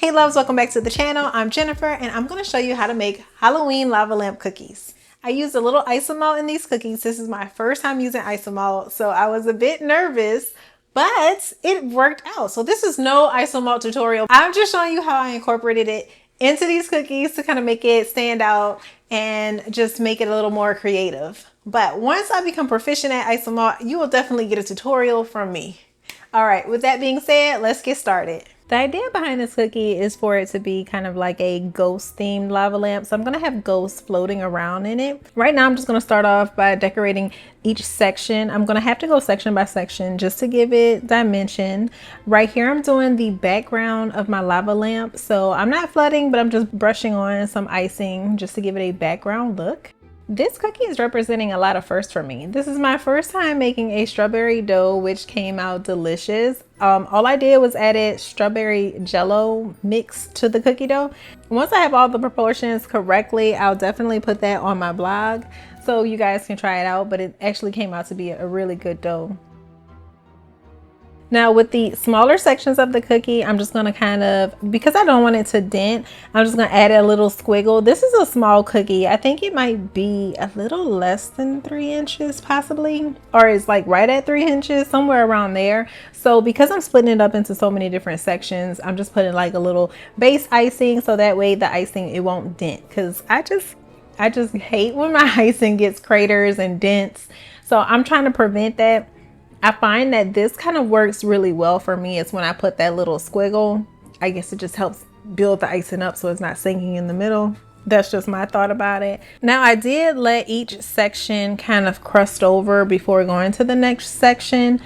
Hey loves, welcome back to the channel. I'm Jennifer and I'm going to show you how to make Halloween lava lamp cookies. I used a little Isomalt in these cookies. This is my first time using Isomalt, so I was a bit nervous, but it worked out. So this is no Isomalt tutorial. I'm just showing you how I incorporated it into these cookies to kind of make it stand out and just make it a little more creative. But once I become proficient at Isomalt, you will definitely get a tutorial from me. All right, with that being said, let's get started. The idea behind this cookie is for it to be kind of like a ghost themed lava lamp. So I'm gonna have ghosts floating around in it. Right now, I'm just gonna start off by decorating each section. I'm gonna have to go section by section just to give it dimension. Right here, I'm doing the background of my lava lamp. So I'm not flooding, but I'm just brushing on some icing just to give it a background look. This cookie is representing a lot of firsts for me. This is my first time making a strawberry dough, which came out delicious. All I did was added strawberry jello mix to the cookie dough. Once I have all the proportions correctly, I'll definitely put that on my blog so you guys can try it out, but it actually came out to be a really good dough. Now with the smaller sections of the cookie, I'm just gonna kind of, because I don't want it to dent, I'm just gonna add a little squiggle. This is a small cookie. I think it might be a little less than 3 inches possibly, or it's like right at 3 inches, somewhere around there. So because I'm splitting it up into so many different sections, I'm just putting like a little base icing so that way the icing, it won't dent, because I just hate when my icing gets craters and dents. So I'm trying to prevent that. I find that this kind of works really well for me. It's when I put that little squiggle. I guess it just helps build the icing up so it's not sinking in the middle. That's just my thought about it. Now I did let each section kind of crust over before going to the next section.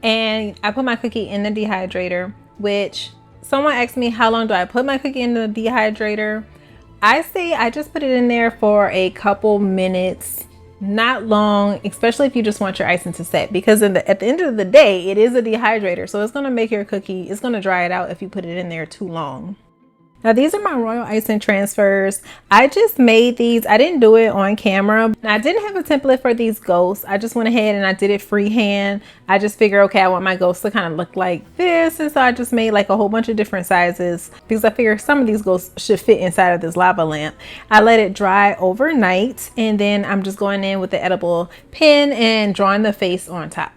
And I put my cookie in the dehydrator, which someone asked me how long do I put my cookie in the dehydrator. I say I just put it in there for a couple minutes. Not long, especially if you just want your icing to set, because at the end of the day, it is a dehydrator. So it's going to make your cookie, it's going to dry it out if you put it in there too long. Now these are my royal icing transfers. I just made these. I didn't do it on camera. Now, I didn't have a template for these ghosts. I just went ahead and I did it freehand. I just figured, okay, I want my ghosts to kind of look like this. And so I just made like a whole bunch of different sizes because I figured some of these ghosts should fit inside of this lava lamp. I let it dry overnight and then I'm just going in with the edible pen and drawing the face on top.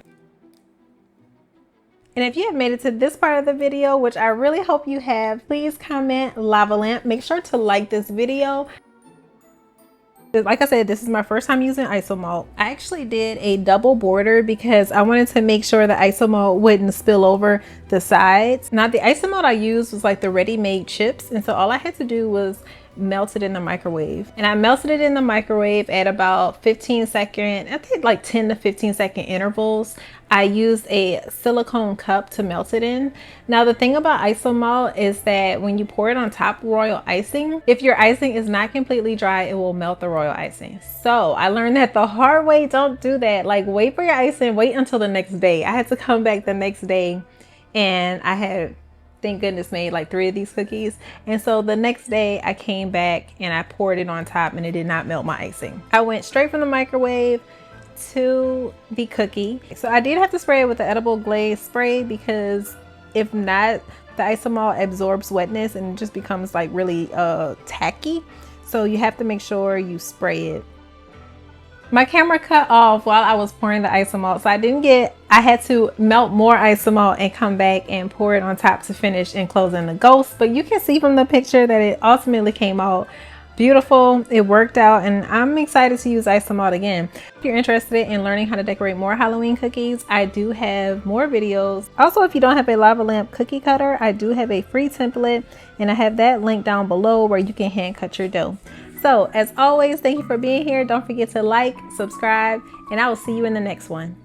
And if you have made it to this part of the video, which I really hope you have, please comment lava lamp. Make sure to like this video. Like I said, this is my first time using Isomalt. I actually did a double border because I wanted to make sure the Isomalt wouldn't spill over the sides. Now the Isomalt I used was like the ready-made chips. And so all I had to do was melt it in the microwave. And I melted it in the microwave at about 15-second, I think like 10 to 15-second intervals. I used a silicone cup to melt it in. Now the thing about Isomalt is that when you pour it on top royal icing, if your icing is not completely dry, it will melt the royal icing. So I learned that the hard way. Don't do that. Like, wait for your icing, wait until the next day. I had to come back the next day and I had, thank goodness, made like 3 of these cookies. And so the next day I came back and I poured it on top and it did not melt my icing. I went straight from the microwave to the cookie. So I did have to spray it with the edible glaze spray because if not, the Isomalt absorbs wetness and it just becomes like really tacky. So you have to make sure you spray it. My camera cut off while I was pouring the Isomalt, so I had to melt more Isomalt and come back and pour it on top to finish enclosing the ghost. But you can see from the picture that it ultimately came out beautiful. It worked out and I'm excited to use Isomalt again. If you're interested in learning how to decorate more Halloween cookies, I do have more videos. Also, if you don't have a lava lamp cookie cutter, I do have a free template and I have that link down below where you can hand cut your dough. So as always, thank you for being here. Don't forget to like, subscribe, and I will see you in the next one.